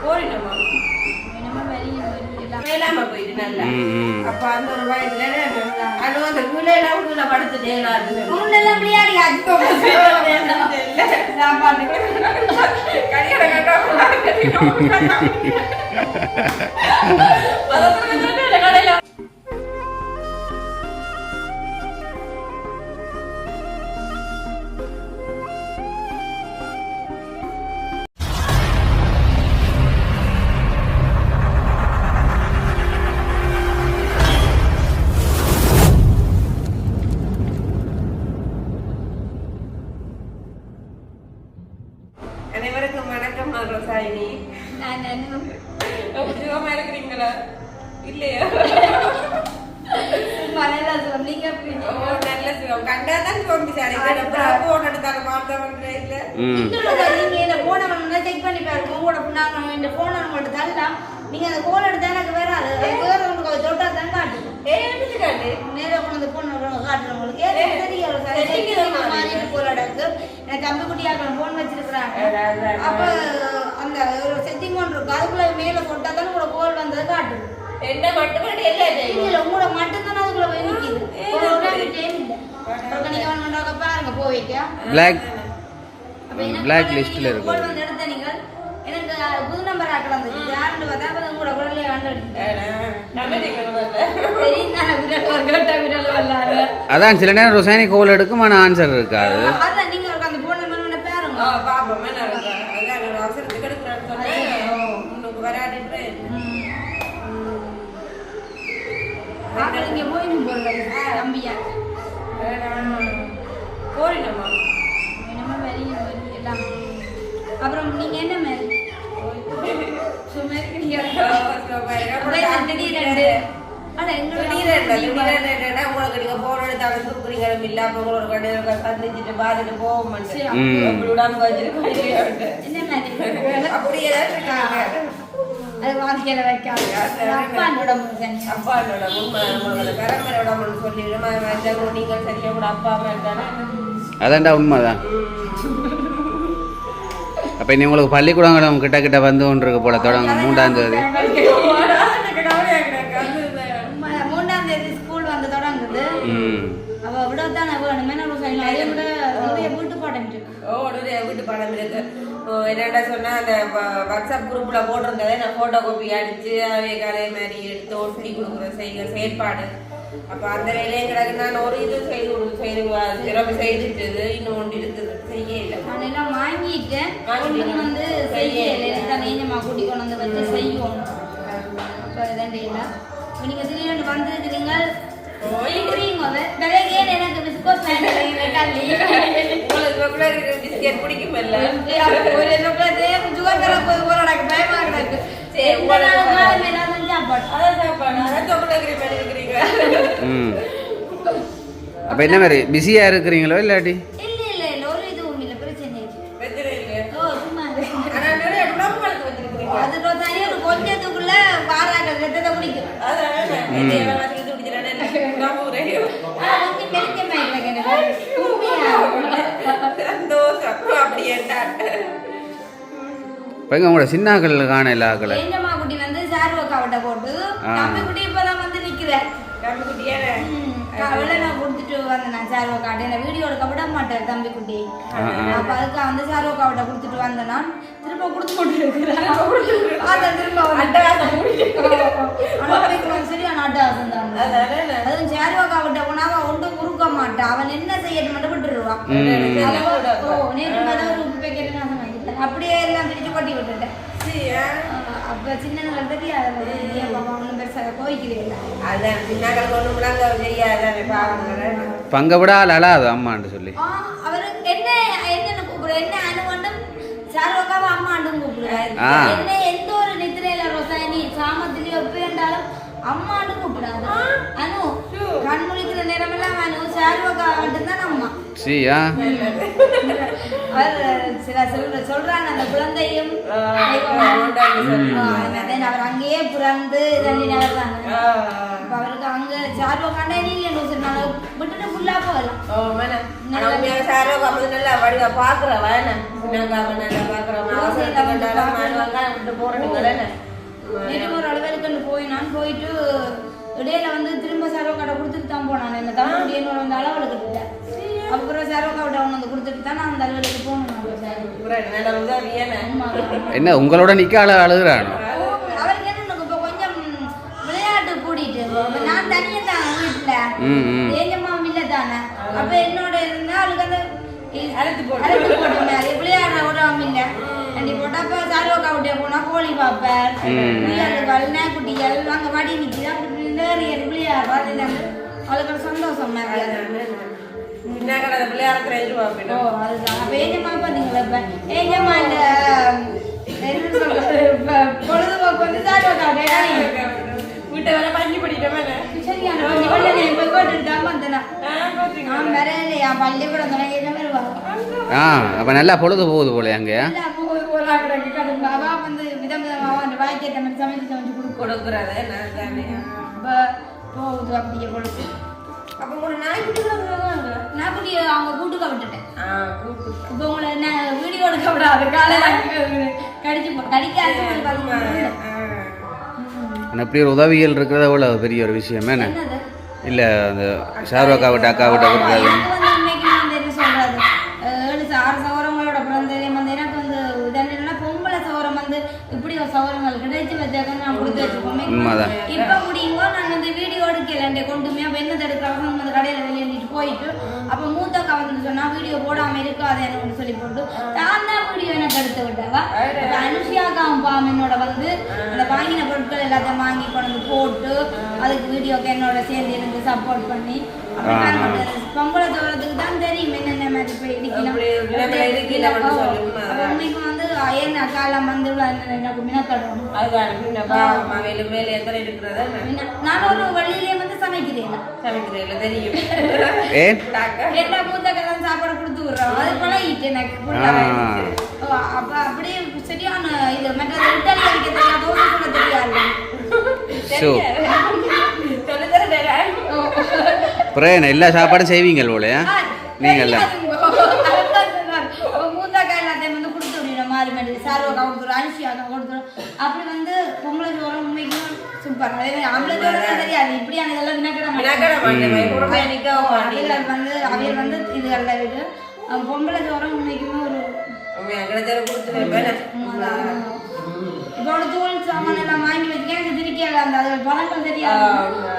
போயிட்டோமா வேளாம போயிட்டு நல்லா அப்ப அந்த ஒரு வயதுல அது அந்த பிள்ளைலாம் உள்ள படுத்துட்டேன் முன்னெல்லாம் விளையாடி சாப்பாடு கடையில அனைவருக்கும் வணக்கம். நான் ரோசாயினி. சுகமா இருக்கிறீங்களா? இல்லையா? நல்ல சுகம். கண்டாதான் சுகம். போன் எடுத்தாலும் மாத்தவங்க இல்ல. நீங்க போன செக் பண்ணி பாருங்க. உங்களோட இந்த போன் உங்கள்ட்ட தரலாம். நீங்க அந்த கோல் எடுத்தா எனக்கு வராது. வேற உங்களுக்கு தொட்டா தான் காட்டு. நேர கொண்டு போன் காட்டுறவங்களுக்கு தம்பி குட்டியாக போன் வச்சிருக்கிறாங்க. அப்ப அந்த ஒரு செட்டிங் ஒன்று இருக்கு. அதுக்குள்ள மேல போட்டா தான் உங்களோட கோல் வந்தது காட்டு. என்ன மட்டும் இல்ல உங்களோட மட்டும் தான் அதுக்குள்ள போய் நிக்குது. பாருங்க போய்க்கா பிளாக் லிஸ்ட்ல இருக்கு. கோல் வந்து எடுத்த நீங்க எனக்கு புது நம்பர் ஆக்கல வந்துச்சு. யாருன்னு பார்த்தா அப்ப உங்களோட குரல்ல அதான் சில நேரம் ரோசாயினி கோல் எடுக்கும் ஆனா ஆன்சர் இருக்காது. அதான் நீங்க அந்த போன் நம்பர் பாருங்க. பாப்போம் என்ன இருக்கு. அதான் அவசரத்துக்கு எடுக்கறான்னு சொன்னேன். உங்களுக்கு வராதுன்றே. நீங்க போய் போறல தம்பியா. போறீங்கம்மா. என்னமா வெளிய எல்லாம். அப்புறம் நீங்க என்ன மேல் சுமேர்க்கீங்க. உங்களுக்கு நீங்க போன் எடுத்தாலும் கொடுக்குறீங்க இல்ல. அப்ப உங்களோட கடையில சந்திச்சுட்டு பாத்துட்டு போக மாட்டேன். விடாம வச்சிருக்கோம். அப்படி ஏதாவது இருக்காங்க. அது வாழ்க்கையில வைக்காது. அப்பானோட உண்மை பரம்பரையோட சொல்லி நீங்கள் சரியா கூட அப்பா அம்மா இருக்கானே. அதான்டா உண்மைதான். அப்ப இனி உங்களுக்கு பள்ளிக்கூடம் கிட்ட கிட்ட வந்து ஒன்று இருக்கு போல தொடங்க 3ஆம் தேதி. 3ஆம் தேதி ஸ்கூல் வந்து தொடங்குது. அவ விடத்தானே வேணுமே. அதே விட வீட்டு பாடம் இருக்கு. வீட்டு பாடம் இருக்கு. என்னடா சொன்னா அந்த வாட்ஸ்அப் குரூப்ல போட்டிருந்ததை நான் போட்டோ காப்பி அடிச்சு அதே மாதிரி எடுத்து ஒட்டி கொடுக்குற செயற்பாடு. அப்ப அந்த வேலையை கிடக்கு. நான் ஒரு இது செய்துட்டு இன்னும் ஒன்று இருக்குது செய்ய இல்லை. நான் எல்லாம் வாங்கிட்டேன். வந்து செய்ய நீங்க கூட்டி கொண்டு வந்து வச்சு செய்வோம். அப்ப இதான் இல்லை. நீங்க திடீர்னு வந்துருக்கிறீங்க. எனக்கு பிஸ்கோஸ் பிஸ்கெட் பிடிக்குமில்ல. அப்ப என்ன மாதிரி பிஸியா இருக்கிறீங்களோ இல்லாட்டி? இல்ல ஒரு இதுவும் இல்ல. பிரச்சனை கொஞ்சத்துக்குள்ள வாராக்கள் ரத்தத்தை குடிக்கும். உங்களோட சின்னாக்கள் காண இல்ல ஆகல. ஏஞ்சம்மா குட்டி வந்து சார்வக்காவட்ட போட்டு தம்பி குட்டி இப்பதான் வந்து நிக்கிறேன். தம்பி குட்டியே அவளை நான் கொடுத்துட்டு வந்தேன். நான் சார்வக்காட்டை என்ன வீடியோ எடுக்க விட மாட்டேன் தம்பி குட்டி. அப்ப அதுக்கு அந்த சார்வக்காவட்ட கொடுத்துட்டு வந்தேன். நான் திரும்ப கொடுத்து போட்டு இருக்கிறேன். சரியான அட்டகாசம் தான். அதுவும் சார்வக்காவட்ட போனா அவன் ஒன்றும் குறுக்க மாட்டான். அவன் என்ன செய்யணும் மட்டும் விட்டுருவான். நேற்று மேல ஒரு உப்பு பேக்கெட் நான் வாங்கிட்டேன். அப்படியே எல்லாம் பிரிச்சு கொட்டி விட்டுட்டேன். அப்ப சின்ன தெரியாது பங்க விட அழாது அம்மான்னு சொல்லி அவரு என்ன என்ன கூப்பிடுற என்ன அனுமண்டும் சார்வக்காவ அம்மாண்டும் கூப்பிடுறாரு. என்ன எந்த ஒரு நித்திரையில ரோசாயினி சாமத்திலேயோ எப்படின்றாலும் அம்மாண்டு கூப்பிடாது. அனு கண் முழிக்கிற நேரம் எல்லாம் அனு சார்வக்காவ மட்டும்தான் அம்மா. சியா அவர் சில சொல்றாங்க அந்த குழந்தையும் அவர் அங்கேயே பிறந்து தண்ணினவர் தாங்க. அவருக்கு அங்க சார்வ கண்டனி விட்டுட்டு ஃபுல்லா போகலாம். ஒரு அளவுக்கு போயினான். போயிட்டு இடையில வந்து திரும்ப சர்வ கடை கொடுத்துட்டு தான் போனான். என்ன தமிழ் என்னோட வந்து அளவலுக்கு இல்லை. அப்புறம் சர்வக்காவிட்ட அவன் வந்து கொடுத்துட்டு தான் நான் அந்த அளவுக்கு போகணும். என்ன உங்களோட நிக்க அழுகுறானோ? அவருக்கு என்ன இப்போ கொஞ்சம் விளையாட்டு கூட்டிட்டு நான் தனியா தான் வீட்டுல ஏஞ்சம்மா இல்ல தானே. அப்ப என்னோட இருந்தா அவளுக்கு அந்த அழுத்து போட்டு விளையாட விடாம இல்லை அண்டி போட்டப்ப சர்வக்காவிட்ட போனா கோழி பார்ப்பேன் விளையாடுகள் நேக்குட்டிகள் அங்க வடி நிற்கிதான் விளையாடுறா. அவளுக்கு சந்தோஷம் பொழுதுபோக்கு வந்து வீட்டை வேற பள்ளி படிக்கிட்டேன் சரியான பள்ளிக்கூடம் அப்ப நல்லா பொழுது போகுது போல அங்க வந்து விதம் விதமா வாய்க்கேற்ற மாதிரி சமைச்சு சமைச்சு கொடுக்குறது போகுது அப்படியே பொழுது. அப்போ ஒரு நாய்க்குட்டி அவங்க கூட்டுக்க விட்டுட்டேன். இப்போ உங்களை என்ன வீடியோ எடுக்க விடாது கடிக்காது. அப்படி ஒரு உதவிகள் இருக்கிறத அவ்வளோ பெரிய ஒரு விஷயம் என்ன இல்லை அந்த ஷாருக்கா விட்டு அக்கா விட்ட கொடுக்குறது என்ன சொல்றது 7-6 சவரங்களோட பிறந்ததையும் வந்து எனக்கு வந்து இதெல்லாம் பொம்பளை சவரம் வந்து இப்படி ஒரு சவரங்கள் கிடைச்சி வச்சாக்க நான் கொடுத்து வச்சுக்கோமே. இப்போ முடியுமோ நான் வந்து வீடியோ எடுக்கல கொண்டுமே அப்போ என்னது எடுக்கிறவங்க வந்து கடையில் வெளியேறிட்டு போயிட்டு அப்போ மூத்தக்கா வந்து சொன்னா வீடியோ போடாமல் இருக்காது என்ன சொல்லி போட்டு நான் தான் வீடியோ எனக்கு எடுத்து விட்டவா. அனுஷியாக்காவும் பாம் என்னோட வந்து அந்த வாங்கின பொருட்கள் எல்லாத்தையும் வாங்கி கொண்டு போட்டு அதுக்கு வீடியோக்கு என்னோட சேர்ந்து எனக்கு சப்போர்ட் பண்ணி பொங்கலை தோறதுக்கு தான் தெரியும் என்னென்ன மாதிரி போய் உண்மைக்கு வந்து ஏன் அக்காலாம் வந்து எனக்கு மினக்கடும் நான் ஒரு வழியிலே வந்து சமைக்கிறேன் தெரியும் என்ன மூத்தக்கெல்லாம் சாப்பாடு கொடுத்து விடுறோம் அது பழகிட்டு எனக்கு அப்ப அப்படியே சரியான இது மற்ற இட்டாலி அடிக்க தெரியாது தோசை சொல்ல தெரியாது எல்லா சாப்பாடும் செய்வீங்க போலயா நீங்கள் மூத்தாக்கா எல்லாத்தையும் வந்து கொடுத்து விடுறோம் மாறி மாறி சார்வக்கா கொடுத்துரும் அனுஷியாக்கா கொடுத்துரும் அப்படி வந்து பொங்கலை சோளம் உண்மைக்கும் சூப்பர். அதே மாதிரி ஆம்பளை சோளம் தெரியாது இப்படியான இதெல்லாம் வந்து அவையில் வந்து இது எல்லாம் விட்டு பொம்பளை சோளம் உண்மைக்குமே ஒரு இப்போ தூள் சாமான் எல்லாம் வாங்கி வச்சுக்க எனக்கு திருச்சியில் அந்த அது பழங்கள் தெரியாது.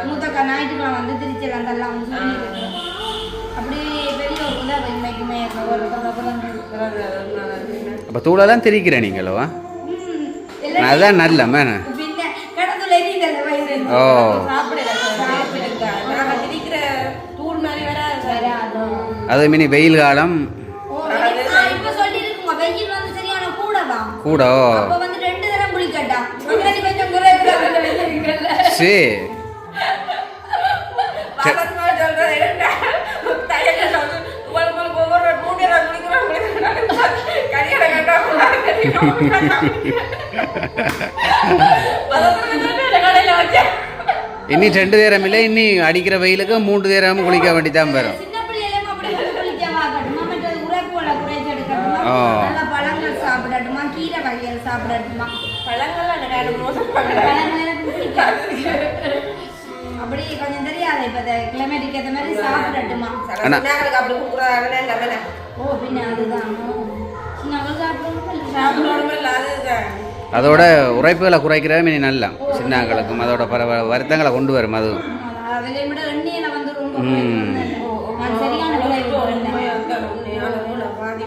மூத்தக்கா ஞாயிற்றுக்கிழமை வந்து திருச்சியில் அந்த எல்லாம் வந்து சொல்லி அப்படி பெரிய ஒரு உதவி இன்னைக்குமே அப்போ தூளெல்லாம் திரிக்கிறேன் நீங்களவா அதுதான் நல்ல மேன பின்ன கடத்துல ஓ அது மினி வெயில் காலம் கூட சரி இனி 2 நேரம் இல்லை இனி அடிக்கிற வெயிலுக்கு 3 நேரமும் குளிக்க வேண்டிதான் வரும். அப்படி கொஞ்சம் தெரியாது இப்ப கிளைமேட்டுக்கு ஏற்ற மாதிரி சாப்பிடட்டுமா ஓ பின்ன அதுதான் அதோட உரைப்புகளை குறைக்கிற மீனி நல்லா சின்னங்களுக்கும் அதோட வருத்தங்களை கொண்டு வரும் அது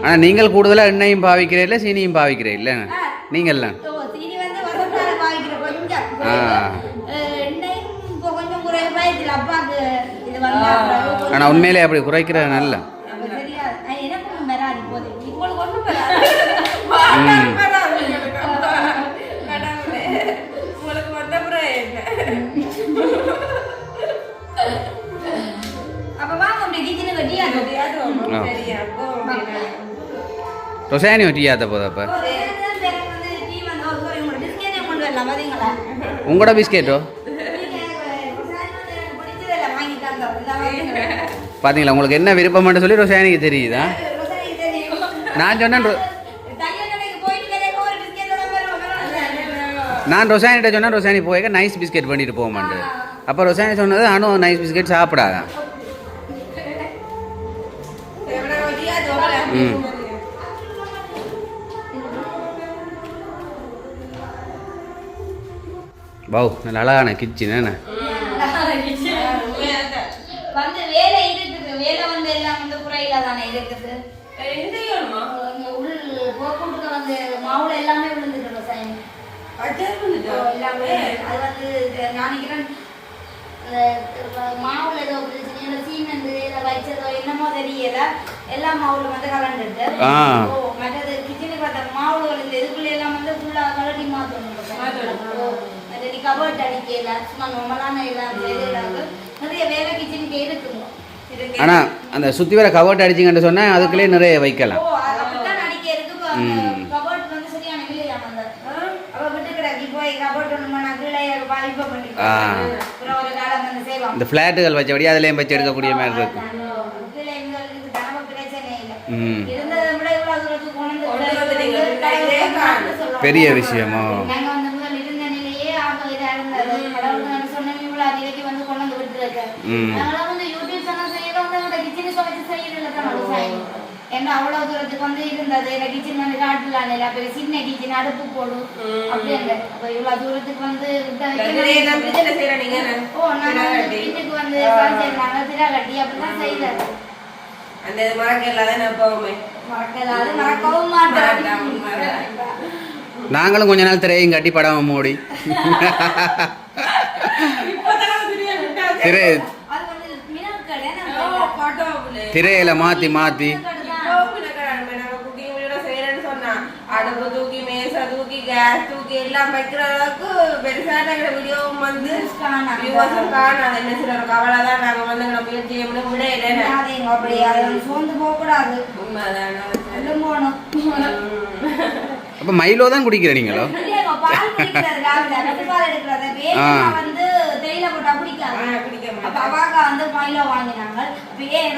ஆனால் நீங்கள் கூடுதலாக எண்ணெயும் பாவிக்கிறீல்ல சீனியும் பாவிக்கிறீல்ல நீங்கள்லாம் ஆனால் உண்மையிலே அப்படி குறைக்கிற நல்ல ரொசானி டீ ஆற்ற போதா அப்போ உங்களோட பிஸ்கெட்டோ பார்த்தீங்களா உங்களுக்கு என்ன விருப்பம்னு சொல்லி ரொசானிக்கு தெரியுதா நான் சொன்னேன் நான் ரொசானிட்ட சொன்னேன் ரொசானி போய் நைஸ் பிஸ்கெட் பண்ணிட்டு போக மாட்டேன் அப்போ ரொசானி சொன்னது நானும் நைஸ் பிஸ்கெட் சாப்பிடாதான் ம் வாவ் நல்ல அழகான கிச்சன் என்ன வந்து வேலை இருக்குது வேலை வந்து எல்லாம் வந்து குறையில தானே இருக்குது உள் போக்குட்டு வந்து மாவுல எல்லாமே விழுந்துட்டு சாயம் எல்லாமே அது வந்து நினைக்கிறேன் மாவுல ஏதோ பிரச்சனை சீமெண்ட் ஏதோ வச்சதோ என்னமோ தெரியல எல்லா மாவுல வந்து கலந்துட்டு மற்றது கிச்சனுக்கு பார்த்த மாவுல வந்து இதுக்குள்ள எல்லாம் வந்து ஃபுல்லா கலட்டி மாற்றணும் கபர்ட் அடிக்கல சும்மா நார்மலான எல்லாம் நிறைய வேலை கிச்சனுக்கு இருக்குங்க ஆனா அந்த சுத்தி வர கபர்ட் அடிச்சிங்கன்னு சொன்னா அதுக்குள்ளே நிறைய வைக்கலாம் அப்படிதான் அடிக்க இருக்கு கபர்ட் வந்து சரியான இல்லையா அந்த அவ விட்டு கிடக்கி போய் கபர்ட் ஒண்ணு நான் கீழே வாய்ப்பா பண்ணி அப்புறம் ஒரு காலம் வந்து சேவம் இந்த ஃபிளாட்டுகள் வச்சபடி அதுலயும் வச்சு எடுக்கக்கூடிய மாதிரி இருக்கு கீழே எங்களுக்கு தனம பிரச்சனை இல்ல இருந்ததை விட இவ்வளவு தூரத்துக்கு கொண்டு பெரிய விஷயமா நாங்க வந்து முதல்ல இருந்த நிலையே ஆக இதா இருந்தது கடவுள் சொன்ன இவ்வளவு அதிகி வந்து கொண்டு விட்டுருக்கு நாங்களாம் வந்து யூடியூப் சேனல் செய்யறோம் அந்த கிச்சன் சமைச்சு செய்யறதுல தான் விவசாயம் ஏன்னா அவ்வளவு தூரத்துக்கு வந்து இருந்தது இந்த கிச்சன் வந்து காட்டலாம் இல்ல அப்ப சின்ன கிச்சன் அடுப்பு போடும் அப்படி இல்லை அப்ப இவ்வளவு தூரத்துக்கு வந்து வீட்டுக்கு வந்து செய்யறாங்க திரா கட்டி அப்படிதான் செய்யறது அந்த மறக்கலாத மறக்கவும் மாட்டோம் நாங்களும் கொஞ்ச நாள் திரையும் கட்டி படாம மூடி திரையில மாத்தி மாத்தி அடுப்பு தூக்கி மேசை தூக்கி கேஸ் தூக்கி எல்லாம் வைக்கிற அளவுக்கு பெருசான வீடியோவும் வந்து காணாது என்ன சில ஒரு கவலை தான் நாங்க வந்து முயற்சி விடையில அப்படி அதை சோர்ந்து போக கூடாது போகணும் அப்ப மைலோ தான் குடிக்கிற நீங்களோ வந்து தேயிலை போட்டா பிடிக்காது அப்ப அவாக்கா வந்து மைலோ வாங்கினாங்க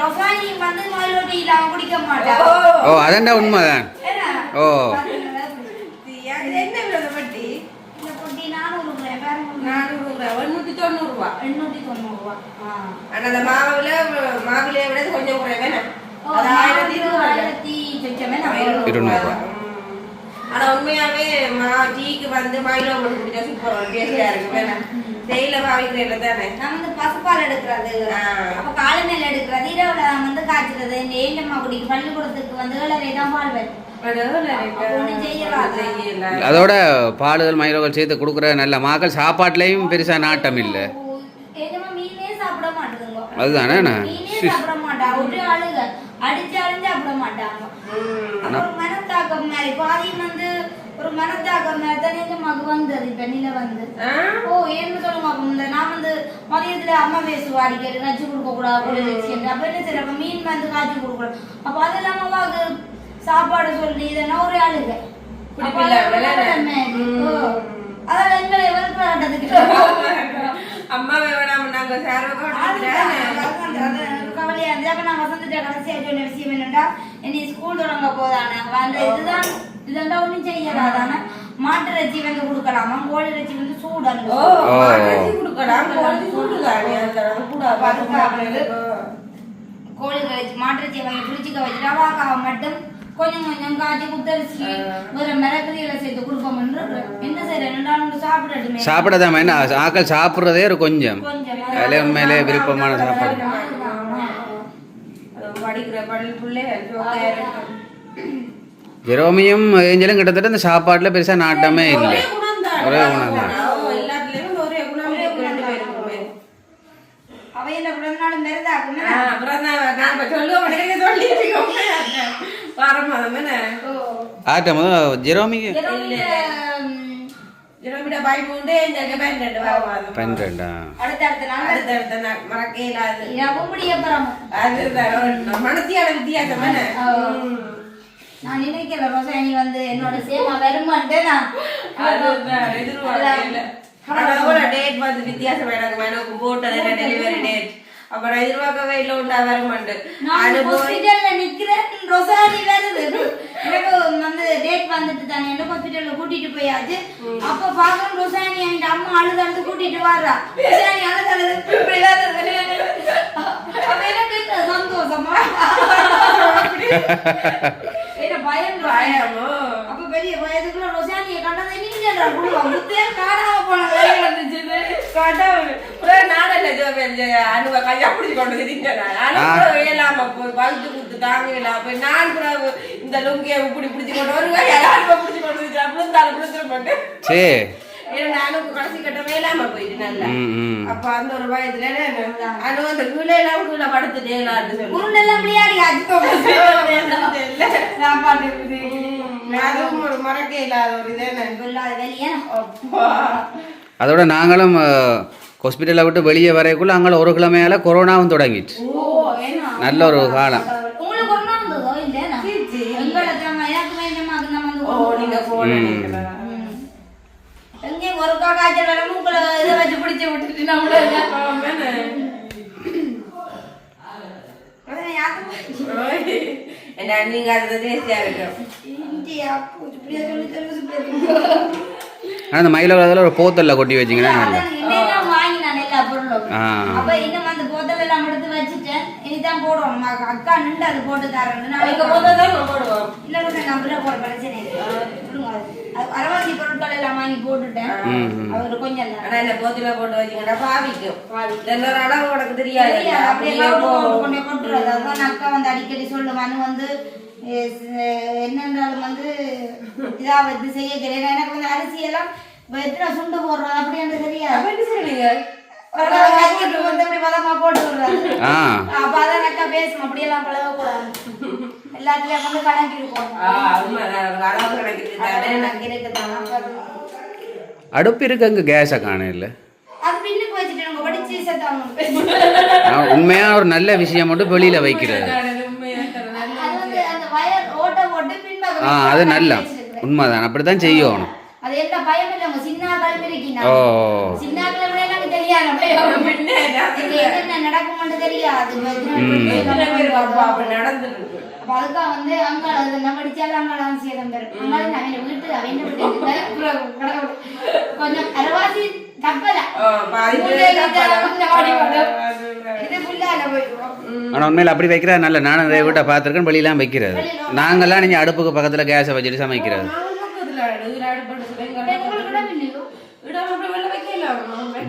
ரொசானி வந்து மைலோ டீ இல்லாம குடிக்க மாட்டாங்க ஓ அதென்ன உண்மைதான் ஓ என்ன விலை பட்டி இந்த பொட்டி 400 890 890 ஆனா அந்த மாவிலே விட கொஞ்சம் குறைவேனா அது 1200 ஆனா உண்மையாவே டீக்கு வந்து மைலோ போட்டு குடிச்சா சூப்பர் டேஸ்டா இருக்கு வேணா தேயிலை பாவிக்கிறதுல தானே நான் வந்து பசுப்பால் எடுக்கிறது அப்ப காலை மேல எடுக்கிறது இரவுல வந்து காய்ச்சறது இந்த ஏண்டம்மா குடிக்கு பள்ளிக்கூடத்துக்கு வந்து 7:30 தான் பால் வரும் அதோட பாலுகள் மயிலோகள் சேர்த்து கொடுக்குற நல்ல மக்கள் சாப்பாட்டுலயும் பெருசா நாட்டம் இல்லை மீனே சாப்பிட மாட்டேங்குங்க அதுதானே மீனே சாப்பிட மாட்டா ஒரு அழுக அடிச்சாலும் சாப்பிட மாட்டாங்க ஒரு மனத்தாக்கம் மாதிரி பாதி வந்து ஒரு மனத்தாக்கம் மாதிரி தான் எங்க மகு வந்தது இப்ப நில வந்து ஏன்னு சொல்லுங்க நான் வந்து மதியத்துல அம்மா பேசுவா அடிக்கடி நச்சு கொடுக்க கூடாது அப்ப என்ன சரி அப்ப மீன் வந்து காய்ச்சி கொடுக்கூடாது அப்ப அது இல்லாம சாப்பாடு சொல்லி இதெல்லாம் ஒரு அழுக அதான் எங்களை எவருக்கு கட்டதுக்கு அம்மாவை நாங்க கவலையா இருந்தது அப்ப நான் வசந்துட்ட கடைசியா சொன்ன விஷயம் என்னன்னா இனி ஸ்கூல் தொடங்க போதானே அந்த இதுதான் இதெல்லாம் ஒண்ணும் செய்யலாதானே மாட்டு இறைச்சி வந்து கொடுக்கலாமா கோழி இறைச்சி வந்து சூடான கோழி இறைச்சி மாட்டு இறைச்சி வாங்கி பிடிச்சிக்க வச்சு ரவாக்காவை மட்டும் கொஞ்சம் கொஞ்சம் காய்ச்சி குத்தரிசி ஒரு மிளகுல சேர்த்து கொடுப்போம்னு என்ன செய்யறேன் சாப்பிடட்டுமே சாப்பிடதாம என்ன ஆக்கள் சாப்பிட்றதே ஒரு கொஞ்சம் அதில் உண்மையிலே விருப்பமான சாப்பாடு ஜெரோமியும் ஏஞ்சலும் கிட்டத்தட்ட இந்த சாப்பாட்டுல பெருசா நாட்டமே இல்லை ஒரே குணம் தான் ஆட்டம் ஜெரோமிக்கு 12 மனத்தியான வித்தியாசம் நான் நினைக்கல ரோசாணி வந்து என்னோட சேமா வருமான்ட்டு நான் டேட் வந்து வித்தியாசம் எனக்கு போட்டது டெலிவரி டேட் அப்புறம் எதிர்பார்க்கவே இல்லை உண்டா வருமாண்டு ஹாஸ்பிட்டல்ல நிக்கிறேன் ரோசாணி வருது எனக்கு வந்து டேட் வந்துட்டு தானே என்ன ஹாஸ்பிட்டல்ல கூட்டிட்டு போயாச்சு அப்ப பாக்குறேன் ரோசாணி என் அம்மா அழுது கூட்டிட்டு வர்றா ரோசாணி அழுது இப்படி அப்ப எனக்கு சந்தோஷமா என்ன பயம் அப்ப பெரிய பயத்துக்குள்ள ரோசானியை கண்டதை நீங்க முத்தே காணாம போன வந்துச்சு அனுவ கையா பிடிச்சு கொண்டு வேலாம போய் பழுத்து கொடுத்து தாங்கலாம் நான் கூட இந்த லுங்கிய இப்படி பிடிச்சு கொண்டு ஒரு கையால பிடிச்சு கொண்டு அப்படிந்தாலும் பிடிச்சிட மாட்டேன் நானும் கடைசி கட்ட வேலாம போயிட்டு நல்லா அப்ப அந்த ஒரு பயத்துல அனு அந்த கீழெல்லாம் கீழே படுத்துட்டேன் உருண்டெல்லாம் விளையாடி அதுவும் ஒரு மறக்க இல்லாத ஒரு வெளியே அதோட நாங்களும் ஹாஸ்பிட்டலை விட்டு வெளியே வரைக்குள்ள அங்கே ஒரு கிழமையால கொரோனாவும் தொடங்கிச்சு நல்ல ஒரு காலம் ஒரு காய்ச்சல் வர மூக்குல இதை வச்சு பிடிச்சி விட்டுட்டு நீங்க அது டேஸ்டியா இருக்கும் ஆனால் அந்த மயில ஒரு போத்தல்ல கொட்டி வச்சிங்கன்னா வாங்கினான் எல்லா பொருளும் அப்ப இன்னும் அந்த போத்தல் எல்லாம் எடுத்து வச்சுட்டேன் இனிதான் போடுவோம் அக்கா நின்று அது போட்டு தரேன் போடுவோம் இல்ல நம்புற போட பிரச்சனை அரவாசி பொருட்கள் எல்லாம் வாங்கி போட்டுட்டேன் அவரு கொஞ்சம் என்ன போத்தில போட்டு வச்சுக்கடா பாவிக்கும் இன்னொரு அளவு உனக்கு தெரியாது அப்படியே கொண்டே கொட்டுறது அதுதான் அக்கா வந்து அடிக்கடி சொல்லுவான்னு வந்து என்னன்றாலும் வந்து இதா வந்து செய்ய தெரியும் எனக்கு வந்து அரிசி எல்லாம் எத்தனை சுண்டு போடுறது அப்படி என்று தெரியாது பதமா போட்டு விடுறாரு அப்ப அதான் அக்கா பேசும் அப்படியெல்லாம் பழக கூடாது எல்லாத்துலயும் வந்து கணக்கு இருக்கும் அடுப்பு இருக்கு அங்க கேஸை காண இல்லை அது பின்னுக்கு வச்சுட்டு உங்க படிச்சு உண்மையா ஒரு நல்ல விஷயம் மட்டும் வெளியில வைக்கிறது அது நல்ல உண்மைதான் அப்படித்தான் செய்யணும் அது எந்த பயம் இல்ல உங்க சின்ன காலம் இருக்கீங்க சின்ன காலம் எனக்கு தெரியாது என்ன நடக்கும்னு தெரியாது நடந்துருக்கு அப்ப அதுக்காக வந்து அங்க நம்ம படிச்சாலும் அங்கெல்லாம் சேதம் பெறும் அங்காலும் அவன் வீட்டு அவன் கொஞ்சம் அரவாசி தப்பல இது ஃபுல்லால போயிடுவோம். ஆனால் உண்மையில் அப்படி வைக்கிறது நல்ல நானும் நிறைய வீட்டை பார்த்துருக்கேன் வெளியெல்லாம் வைக்கிறது நாங்கள்லாம் நீங்கள் அடுப்புக்கு பக்கத்தில் கேஸை வச்சுட்டு சமைக்கிறது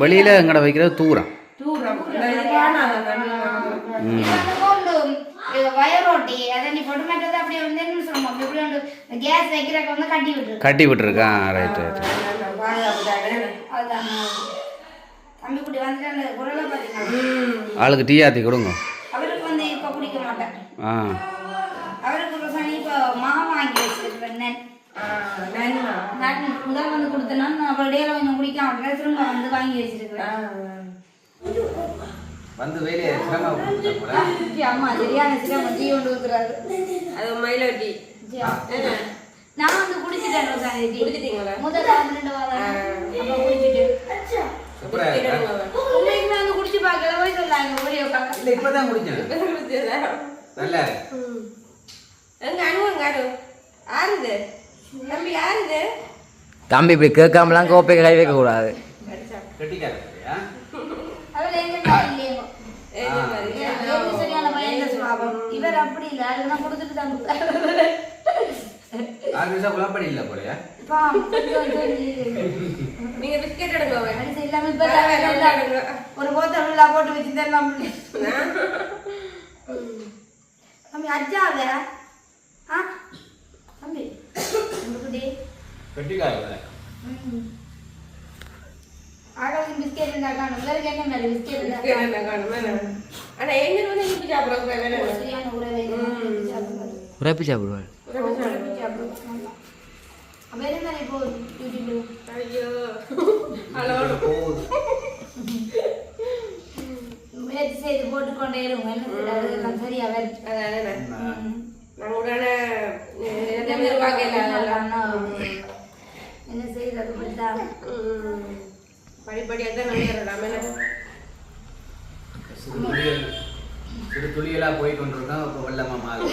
வெளியில் எங்கட வைக்கிறது தூரம் வயரோட்டி அதை நீ பொட்டு மாட்டது அப்படியே வந்து என்ன சொல்லுவோம் எப்படி வந்து கேஸ் வைக்கிறக்க வந்து கட்டி விட்டுருக்கான் ரைட் அதுதான் தம்பி குட்டி வந்துட்டு அந்த குரலை பார்த்தீங்கன்னா ஆளுக்கு டீ ஆற்றி கொடுங்க அவருக்கு வந்து இப்போ குடிக்க மாட்டேன் அவருக்கு சனி இப்போ மாமா வாங்கி வச்சிருக்கிறேன் முதல் வந்து கொடுத்தேன்னா அப்புறம் டேல கொஞ்சம் குடிக்க மாட்டேன் திரும்ப வந்து வாங்கி வச்சிருக்கிறேன் வந்து வேலையை அம்மா சரியான சிரமம் டீ கொண்டு ஊத்துறாரு அது மயில டீ நான் வந்து குடிச்சிட்டேன் குடிச்சிட்டீங்களா முதல் 2 வாரம் அப்ப குடிச்சிட்டேன் உண்மைக்குமே வந்து குடிச்சு பார்க்கல போய் சொல்லாங்க ஒரே உட்காந்து இப்பதான் குடிச்சேன் நல்லா எங்க அனுவங்க ஆறுது தம்பி யாருது தம்பி இப்படி கேட்காமலாம் கோப்பை கை வைக்க கூடாது இவர் அப்படி இல்ல அதெல்லாம் கொடுத்துட்டு தான் நீங்க பிஸ்கெட் எடுங்க ஒரு போத்தல் போட்டு வச்சுதான் தம்பி அஜாவ தம்பி ஆகாவுக்கு பிஸ்கெட் இருந்தா காணும் உங்களுக்கு என்ன மாதிரி பிஸ்கெட் இருந்தா காணும் ஆனா எங்க வந்து இனிப்பு சாப்பிடுறாங்க சரியான உறவே உரைப்பு சாப்பிடுவாள் முயற்சி செய்து போட்டுக்கொண்டே இருக்கும் சரியா உடனே நிர்வாகம் என்ன செய்யறது அப்படித்தான். படிப்படியாக தான் நடைபெறலாம். சிறு துளியெல்லாம் போய் கொண்டிருக்கோம். இப்போ வெள்ளமா மாறும்.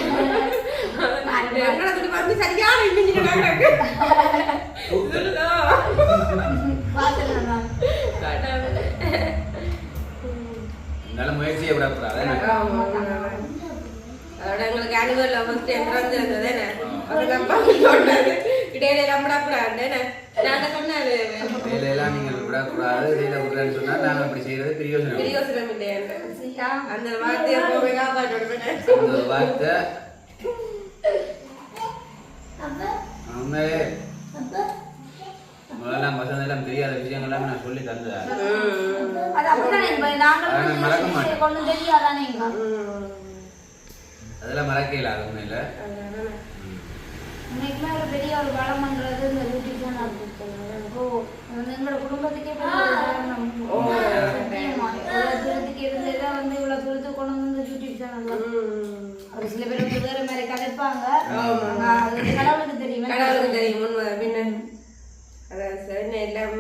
வந்து சரியான நல்ல முயற்சியை விடக்கூடாது. அதோட எங்களுக்கு ஆனுவல் ஃபர்ஸ்ட் என்ட்ரன்ஸ் இருந்தது அப்பா சொன்னாரு இடையில எல்லாம் விடக்கூடாது. நாங்க சொன்னாரு வேலையெல்லாம் நீங்கள் விடக்கூடாது. வேலை விடுறேன்னு சொன்னா நாங்கள் அப்படி செய்யறது பிரியோசனம் இல்லையா அந்த வார்த்தையை போக காப்பாற்றோட அந்த ஒரு வார்த்தை உண்மையே முதல்லாம் வசந்தெல்லாம் தெரியாத விஷயங்கள்லாம் நான் சொல்லி தந்தேன். மறக்க மாட்டேன். அதெல்லாம் மறக்கல. அது உண்மையில இன்னைக்குமே ஒரு பெரிய ஒரு வளம்ன்றது இந்த யூடியூப் சேனல் எங்களோட குடும்பத்துக்கே தூரத்துக்கு இருந்ததா வந்து இவ்வளவு தூரத்துக்கு கொண்டு வந்து யூடியூப் சேனல் ஒரு சில பேர் வந்து வேற மாதிரி கதைப்பாங்க. அது கடவுளுக்கு தெரியும். கடவுளுக்கு தெரியும். உண்மை பின்ன அதான் சரி எல்லாம்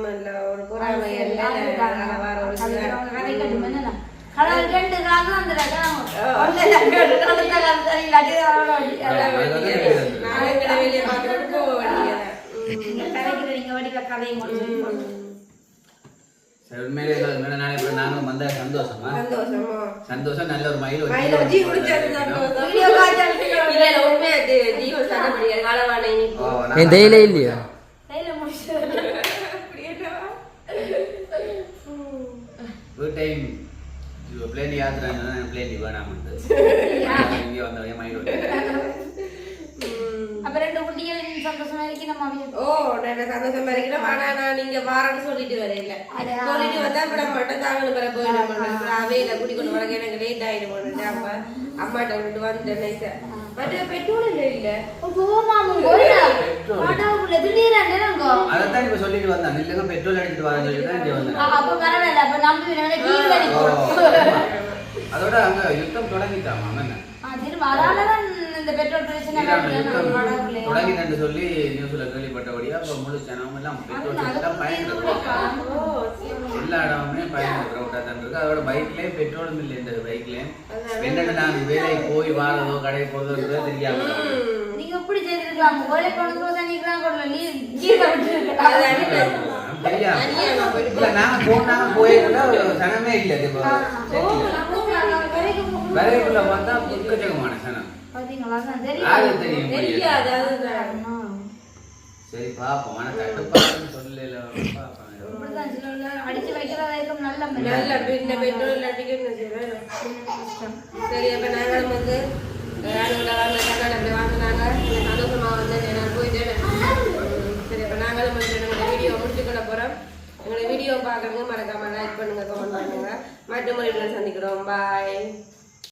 ஒரு பொறாமை எல்லாம் கதை கட்டுமே கடவுள் ரெண்டு காலம் அந்த நாங்களும் வந்த சந்தோஷம் நல்ல ஒரு மயில் தேயிலை இல்லையா டைம் பிளேன் யாத்திரை பிளேன் வேணாம் இங்கே வந்த மயில் அப்ப ரெண்டு குட்டிகள் சந்தோஷமா இருக்கு நம்ம நல்ல சந்தோஷமா இருக்கணும். ஆனா நான் நீங்க வாரன்னு சொல்லிட்டு வரையில சொல்லிட்டு வந்தா விட மாட்டேன். தாங்களும் வர போயிட அவையில கூட்டி கொண்டு வர எனக்கு லேட் ஆயிடும். அப்ப அம்மாட்ட விட்டு வந்துட்டேன். மற்ற பெட்ரோல் இல்ல அதான் இப்ப சொல்லிட்டு வந்தாங்க. இல்லங்க பெட்ரோல் அடிச்சுட்டு வரேன்னு சொல்லிட்டு அதோட அங்க யுத்தம் தொடங்கிட்டாமா தொடங்கிட்டு சொல்லி நியூஸ்ல கேள்விப்பட்டபடியா இப்ப முழு ஜனமும் எல்லாம் பெட்ரோல் எல்லாம் பயன்படுத்துறாங்க. எல்லா இடமுமே பயன்படுத்துறா தான் இருக்கு. அதோட பைக்லயும் பெட்ரோலும் இல்லை. இந்த பைக்லயும் என்னென்ன நான் வேலைக்கு போய் வாரதோ கடை போறதோ தெரியாம நீங்க எப்படி செய்திருக்கலாம். கோயிலை கொண்டு நாங்க போனா போயிருந்தா சனமே இல்லை. வரைக்குள்ள பார்த்தா எக்கச்சக்கமான சனம். சரி பாப்போம். ஆனா கட்டுப்பாடுன்னு சொல்லல அடிச்சு வைக்கிறதும் நல்ல பெட்ரோல் அடிக்கணும். சரி அப்ப நாங்களும் வந்து வாங்கினாங்க சந்தோஷமா வந்து நான் போயிட்டேன். சரி அப்ப நாங்களும் வந்து எங்களோட வீடியோ முடிச்சுக்கொள்ள போறோம். எங்களோட வீடியோ பாக்குறதுங்க மறக்காம லைக் பண்ணுங்க, கமெண்ட் பண்ணுங்க. மற்ற முறையில் சந்திக்கிறோம். பாய்.